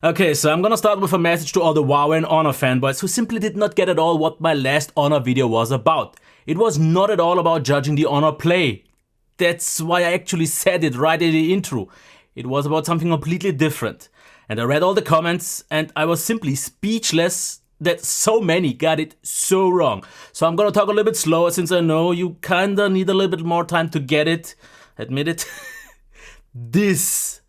Okay, so I'm gonna start with a message to all the Huawei and Honor fanboys who simply did not get at all what my last Honor video was about. It was not at all about judging the Honor play. That's why I actually said it right in the intro. It was about something completely different. And I read all the comments and I was simply speechless that so many got it so wrong. So I'm gonna talk a little bit slower since I know you kinda need a little bit more time to get it. Admit it. This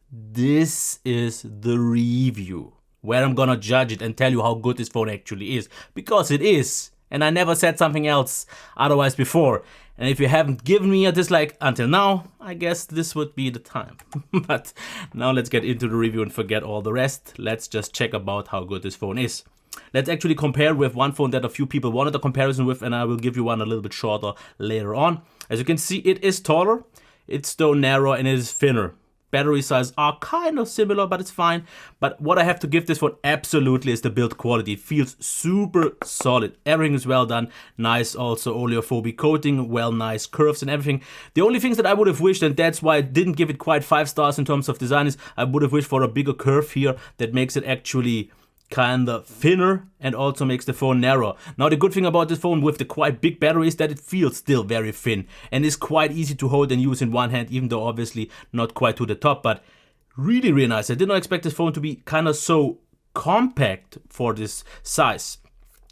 is the review where I'm gonna judge it and tell you how good this phone actually is, because it is, and I never said something else otherwise before. And if you haven't given me a dislike until now, I guess this would be the time. But now let's get into the review and forget all the rest. Let's just check about how good this phone is. Let's actually compare with one phone that a few people wanted a comparison with, and I will give you one a little bit shorter later on. As you can see, it is taller, it's though narrow, and it is thinner. Battery size are kind of similar, but it's fine. But what I have to give this one absolutely is the build quality. It feels super solid. Everything is well done. Nice also oleophobic coating, well nice curves and everything. The only things that I would have wished, and that's why I didn't give it quite 5 stars in terms of design, is I would have wished for a bigger curve here that makes it actually kinda thinner and also makes the phone narrower. Now the good thing about this phone with the quite big battery is that it feels still very thin and is quite easy to hold and use in one hand, even though obviously not quite to the top, but really really nice. I did not expect this phone to be kinda so compact for this size.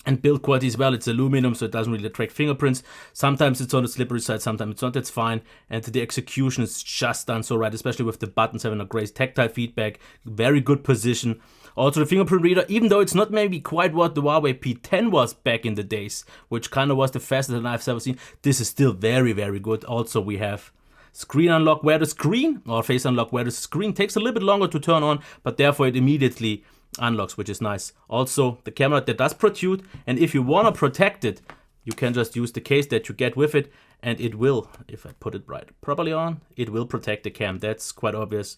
And build quality as well, it's aluminum, so it doesn't really attract fingerprints. Sometimes it's on the slippery side, sometimes it's not, that's fine. And the execution is just done so right, especially with the buttons having a great tactile feedback, very good position. Also the fingerprint reader, even though it's not maybe quite what the Huawei P10 was back in the days, which kind of was the fastest that I've ever seen, this is still very, very good. Also we have screen unlock where the screen, or face unlock where the screen takes a little bit longer to turn on, but therefore it immediately unlocks, which is nice. Also the camera that does protrude, and if you want to protect it, you can just use the case that you get with it, and it will, if I put it right properly on, it will protect the cam. That's quite obvious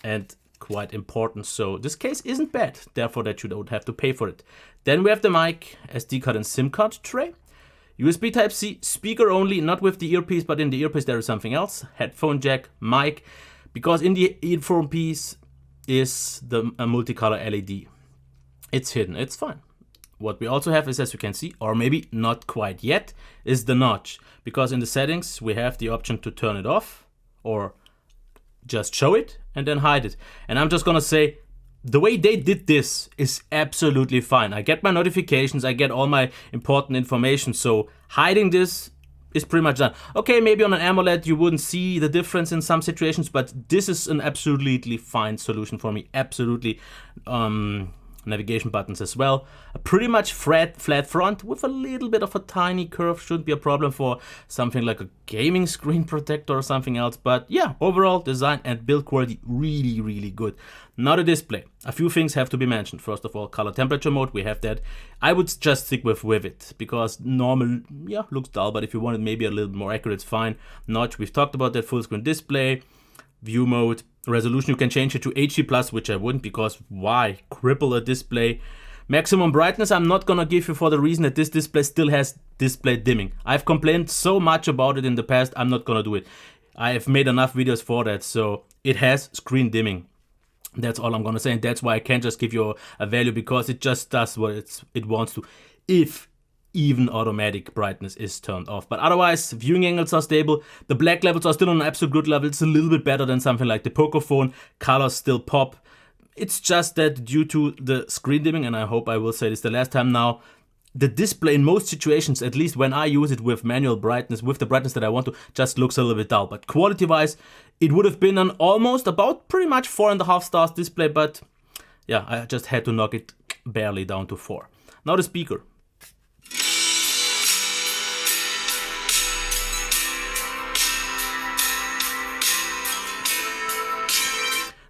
and quite important. So this case isn't bad, therefore that you don't have to pay for it. Then we have the mic, SD card and SIM card tray. USB Type-C, speaker only, not with the earpiece, but in the earpiece there is something else. Headphone jack, mic, because in the earphone piece is a multicolor LED. It's hidden, it's fine. What we also have is, as you can see, or maybe not quite yet, is the notch. Because in the settings we have the option to turn it off or just show it and then hide it. And I'm just gonna say, the way they did this is absolutely fine. I get my notifications, I get all my important information, so hiding this is pretty much done. Okay, maybe on an AMOLED you wouldn't see the difference in some situations, but this is an absolutely fine solution for me. Absolutely. Navigation buttons as well. A pretty much flat front with a little bit of a tiny curve. Shouldn't be a problem for something like a gaming screen protector or something else. But yeah, overall design and build quality really, really good. Now the display. A few things have to be mentioned. First of all, color temperature mode, we have that. I would just stick with Vivid because normal, yeah, looks dull, but if you want it maybe a little more accurate, it's fine. Notch, we've talked about that. Full screen display. View mode. Resolution, you can change it to HD+, which I wouldn't, because why cripple a display? Maximum brightness, I'm not gonna give you for the reason that this display still has display dimming. I've complained so much about it in the past, I'm not gonna do it. I have made enough videos for that, so it has screen dimming. That's all I'm gonna say, and that's why I can't just give you a value, because it just does what it wants to, if even automatic brightness is turned off. But otherwise, viewing angles are stable. The black levels are still on an absolute good level. It's a little bit better than something like the Poco phone. Colors still pop. It's just that due to the screen dimming, and I hope I will say this the last time now, the display in most situations, at least when I use it with manual brightness, with the brightness that I want to, just looks a little bit dull. But quality wise, it would have been an almost about pretty much 4.5 stars display, but yeah, I just had to knock it barely down to 4. Now the speaker.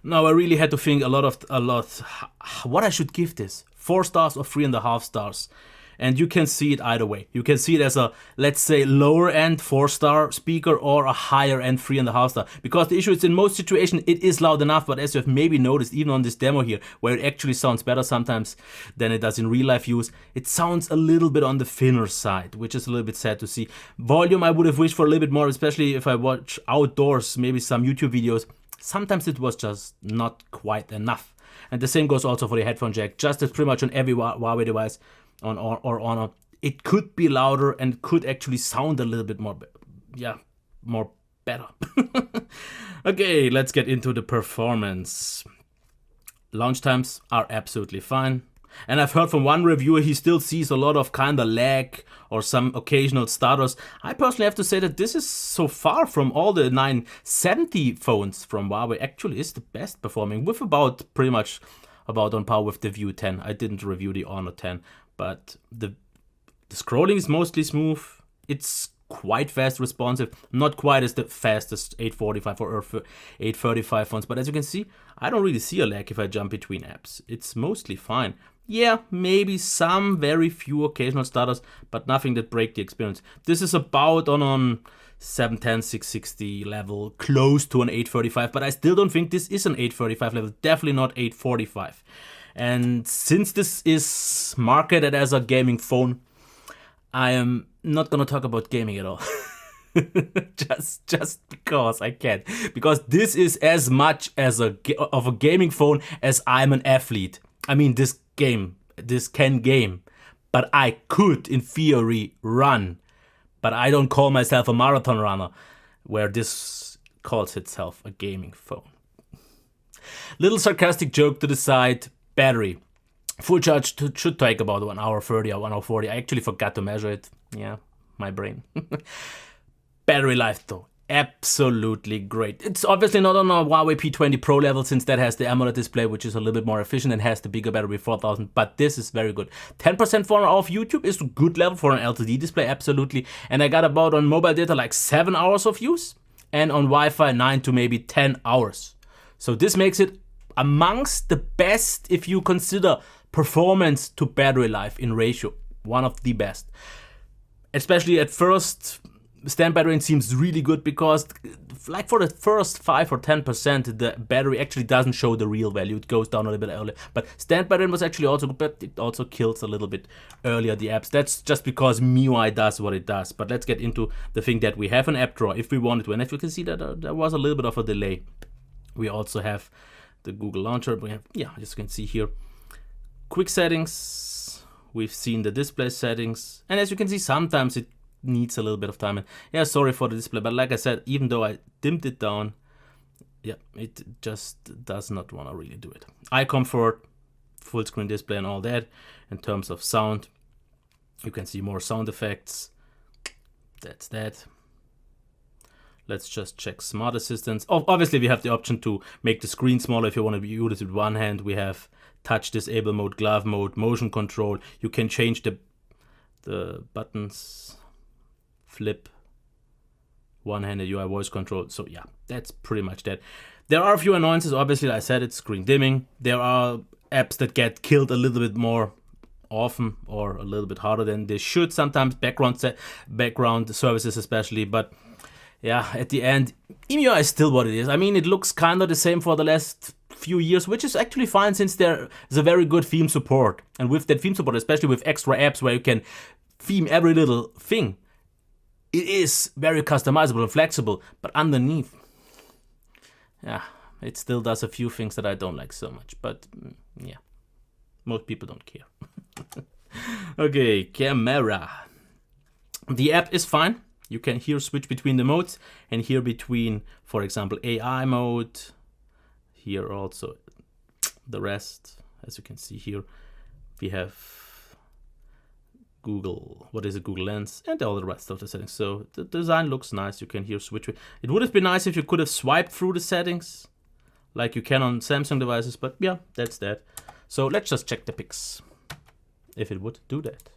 Now I really had to think a lot what I should give this. 4 stars or 3.5 stars. And you can see it either way. You can see it as a, let's say, lower end 4-star speaker or a higher end 3.5 star. Because the issue is, in most situations it is loud enough, but as you have maybe noticed even on this demo here, where it actually sounds better sometimes than it does in real life use, it sounds a little bit on the thinner side, which is a little bit sad to see. Volume I would have wished for a little bit more, especially if I watch outdoors, maybe some YouTube videos. Sometimes it was just not quite enough. And the same goes also for the headphone jack, just as pretty much on every Huawei device or Honor. It could be louder and could actually sound a little bit more, more better. Okay, let's get into the performance. Launch times are absolutely fine. And I've heard from one reviewer he still sees a lot of kind of lag or some occasional stutters. I personally have to say that this is so far from all the 970 phones from Huawei actually is the best performing, with pretty much about on par with the View 10. I didn't review the Honor 10, but the scrolling is mostly smooth. It's quite fast responsive, not quite as the fastest 845 or 835 phones, but as you can see, I don't really see a lag if I jump between apps. It's mostly fine. Yeah, maybe some very few occasional stutters, but nothing that break the experience. This is about on 710, 660 level, close to an 835, but I still don't think this is an 835 level, definitely not 845. And since this is marketed as a gaming phone, I am not gonna talk about gaming at all. just because I can't. Because this is as much as of a gaming phone as I'm an athlete. I mean, this can game, but I could, in theory, run. But I don't call myself a marathon runner, where this calls itself a gaming phone. Little sarcastic joke to the side, battery. Full charge should take about 1 hour 30 or 1 hour 40. I actually forgot to measure it. Yeah, my brain. Battery life though, absolutely great. It's obviously not on a Huawei P20 Pro level, since that has the AMOLED display, which is a little bit more efficient and has the bigger battery 4000, but this is very good. 10% for off YouTube is a good level for an LCD display, absolutely. And I got about on mobile data like 7 hours of use, and on Wi-Fi 9 to maybe 10 hours. So this makes it amongst the best if you consider performance to battery life in ratio, one of the best. Especially at first, standby drain seems really good because, like for the first 5 or 10%, the battery actually doesn't show the real value. It goes down a little bit earlier. But standby drain was actually also good, but it also kills a little bit earlier the apps. That's just because MIUI does what it does. But let's get into the thing that we have an app drawer if we wanted to. And if you can see that there was a little bit of a delay. We also have the Google Launcher. We have, as you can see here, quick settings. We've seen the display settings. And as you can see, sometimes it needs a little bit of time. And yeah, sorry for the display, but like I said, even though I dimmed it down, it just does not want to really do it. Eye comfort, full screen display and all that. In terms of sound, you can see more sound effects. That's that. Let's just check smart assistants. Oh, obviously we have the option to make the screen smaller if you want to use it with one hand. We have touch disable mode, glove mode, motion control. You can change the buttons, flip, one-handed UI voice control. So yeah, that's pretty much that. There are a few annoyances. Obviously, I said it's screen dimming. There are apps that get killed a little bit more often or a little bit harder than they should. Sometimes background services especially, but yeah, at the end, EMUI is still what it is. I mean, it looks kind of the same for the last few years, which is actually fine since there is a very good theme support. And with that theme support, especially with extra apps where you can theme every little thing, it is very customizable and flexible. But underneath, yeah, it still does a few things that I don't like so much. But yeah, most people don't care. Okay, camera. The app is fine. You can here switch between the modes and here between, for example, AI mode. Here also the rest. As you can see here, we have Google Lens and all the rest of the settings. So the design looks nice. You can here switch. It would have been nice if you could have swiped through the settings like you can on Samsung devices, but yeah, that's that. So let's just check the pics if it would do that.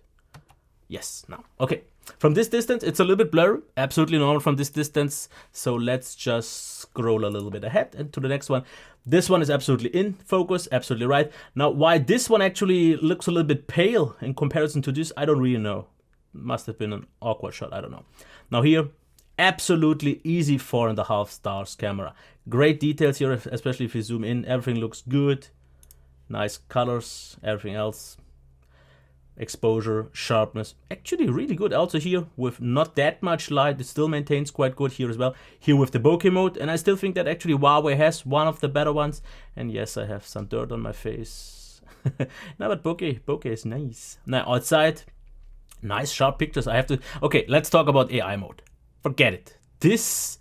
Yes, now. Okay, from this distance, it's a little bit blurry. Absolutely normal from this distance. So let's just scroll a little bit ahead and to the next one. This one is absolutely in focus, absolutely right. Now, why this one actually looks a little bit pale in comparison to this, I don't really know. Must have been an awkward shot, I don't know. Now here, absolutely easy 4.5 stars camera. Great details here, especially if you zoom in. Everything looks good. Nice colors, everything else. exposure, sharpness, actually really good. Also here with not that much light, it still maintains quite good here as well. Here with the bokeh mode, and I still think that actually Huawei has one of the better ones. And yes, I have some dirt on my face. No, but bokeh is nice. Now outside, nice sharp pictures. I have to, okay, let's talk about AI mode. Forget it. This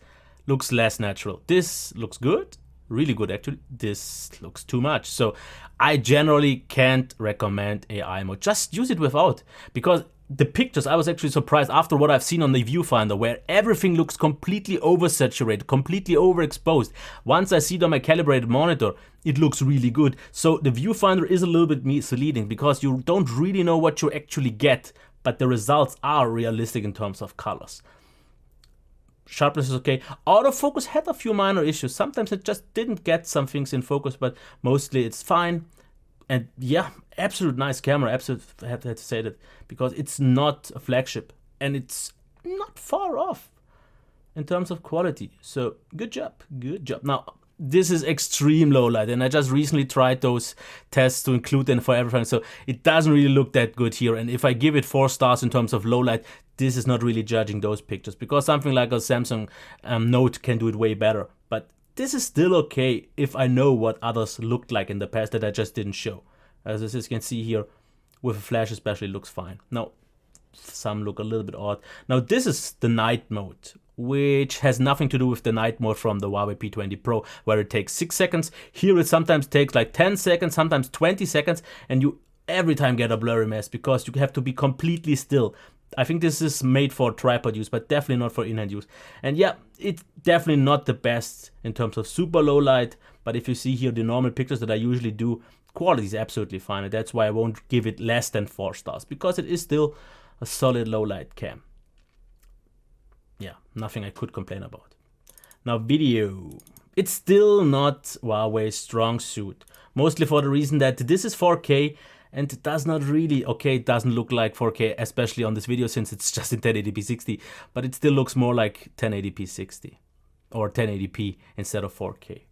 looks less natural. This looks good. Really good actually. This looks too much. So I generally can't recommend AI mode. Just use it without, because the pictures, I was actually surprised after what I've seen on the viewfinder, where everything looks completely oversaturated, completely overexposed. Once I see it on my calibrated monitor, it looks really good. So the viewfinder is a little bit misleading because you don't really know what you actually get, but the results are realistic in terms of colors. Sharpness is okay. Autofocus had a few minor issues. Sometimes it just didn't get some things in focus, but mostly it's fine. And yeah, absolute nice camera. Absolute, I have to say that, because it's not a flagship and it's not far off in terms of quality. So good job, good job. Now, this is extreme low light, and I just recently tried those tests to include them for everything, so it doesn't really look that good here. And if I give it 4 stars in terms of low light, this is not really judging those pictures, because something like a Samsung Note can do it way better. But this is still okay if I know what others looked like in the past that I just didn't show. As you can see here, with a flash especially, looks fine. Now, some look a little bit odd. Now, this is the night mode, which has nothing to do with the night mode from the Huawei P20 Pro, where it takes 6 seconds. Here it sometimes takes like 10 seconds, sometimes 20 seconds, and you every time get a blurry mess because you have to be completely still. I think this is made for tripod use, but definitely not for in-hand use. And yeah, it's definitely not the best in terms of super low light, but if you see here the normal pictures that I usually do, quality is absolutely fine, and that's why I won't give it less than 4 stars, because it is still a solid low light cam. Yeah, nothing I could complain about. Now video. It's still not Huawei's strong suit. Mostly for the reason that this is 4K and it does not really, okay, it doesn't look like 4K, especially on this video since it's just in 1080p 60, but it still looks more like 1080p 60 or 1080p instead of 4K.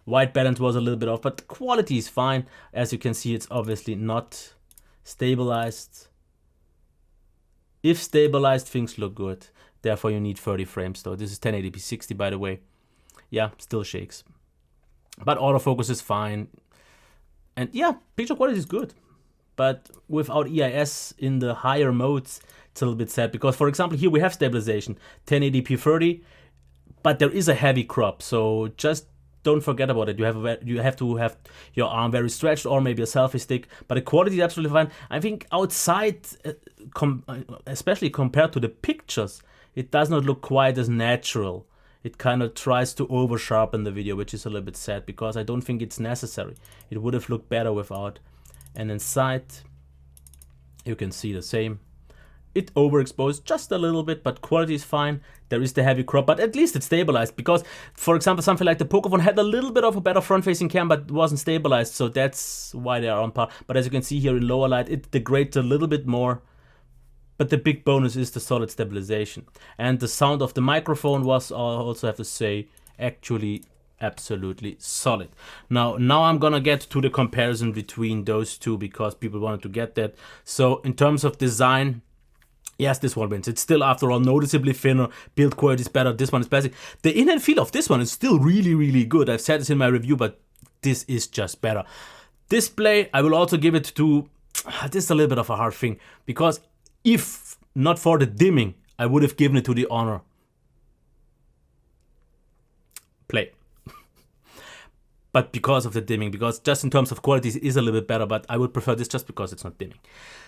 White balance was a little bit off, but the quality is fine. As you can see, it's obviously not stabilized. If stabilized, things look good. Therefore, you need 30 frames though. This is 1080p 60, by the way. Yeah, still shakes. But autofocus is fine. And yeah, picture quality is good. But without EIS in the higher modes, it's a little bit sad. Because, for example, here we have stabilization, 1080p 30, but there is a heavy crop. So just don't forget about it. You have to have your arm very stretched, or maybe a selfie stick. But the quality is absolutely fine. I think outside, especially compared to the pictures, it does not look quite as natural. It kind of tries to over sharpen the video, which is a little bit sad because I don't think it's necessary. It would have looked better without. And inside, you can see the same. It overexposed just a little bit, but quality is fine. There is the heavy crop, but at least it's stabilized because, for example, something like the Pocophone had a little bit of a better front-facing cam, but wasn't stabilized, so that's why they are on par. But as you can see here in lower light, it degrades a little bit more. But the big bonus is the solid stabilization. And the sound of the microphone was, I also have to say, actually absolutely solid. Now I'm gonna get to the comparison between those two because people wanted to get that. So in terms of design, yes, this one wins. It's still, after all, noticeably thinner. Build quality is better. This one is basic. The in-hand feel of this one is still really, really good. I've said this in my review, but this is just better. Display, I will also give it to, this is a little bit of a hard thing because if not for the dimming, I would have given it to the Honor Play. But because of the dimming, because just in terms of quality, it is a little bit better, but I would prefer this just because it's not dimming.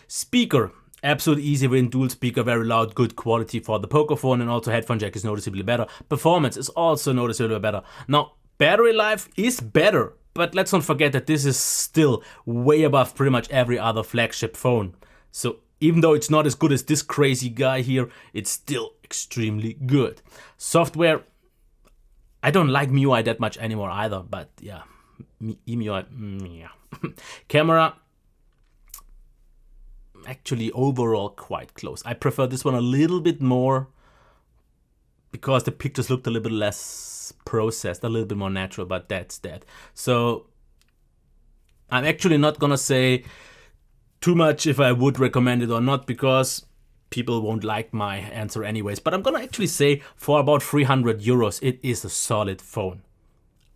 Speaker, absolute easy win, dual speaker, very loud, good quality for the Pocophone, and also headphone jack is noticeably better. Performance is also noticeably better. Now, battery life is better, but let's not forget that this is still way above pretty much every other flagship phone. So even though it's not as good as this crazy guy here, it's still extremely good. Software, I don't like MIUI that much anymore either, but yeah, MIUI, yeah. Camera, actually overall quite close. I prefer this one a little bit more because the pictures looked a little bit less processed, a little bit more natural, but that's that. So I'm actually not gonna say too much if I would recommend it or not, because people won't like my answer anyways. But I'm gonna actually say for about 300 euros, it is a solid phone.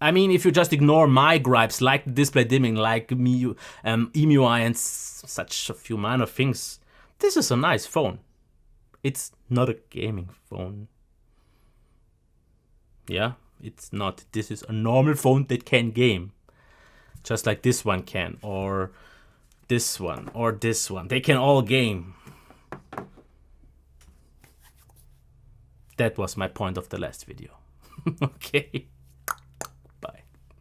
I mean, if you just ignore my gripes like the display dimming, like EMUI and such a few minor things, this is a nice phone. It's not a gaming phone. Yeah, it's not. This is a normal phone that can game. Just like this one can, or this one, or this one. They can all game. That was my point of the last video. Okay.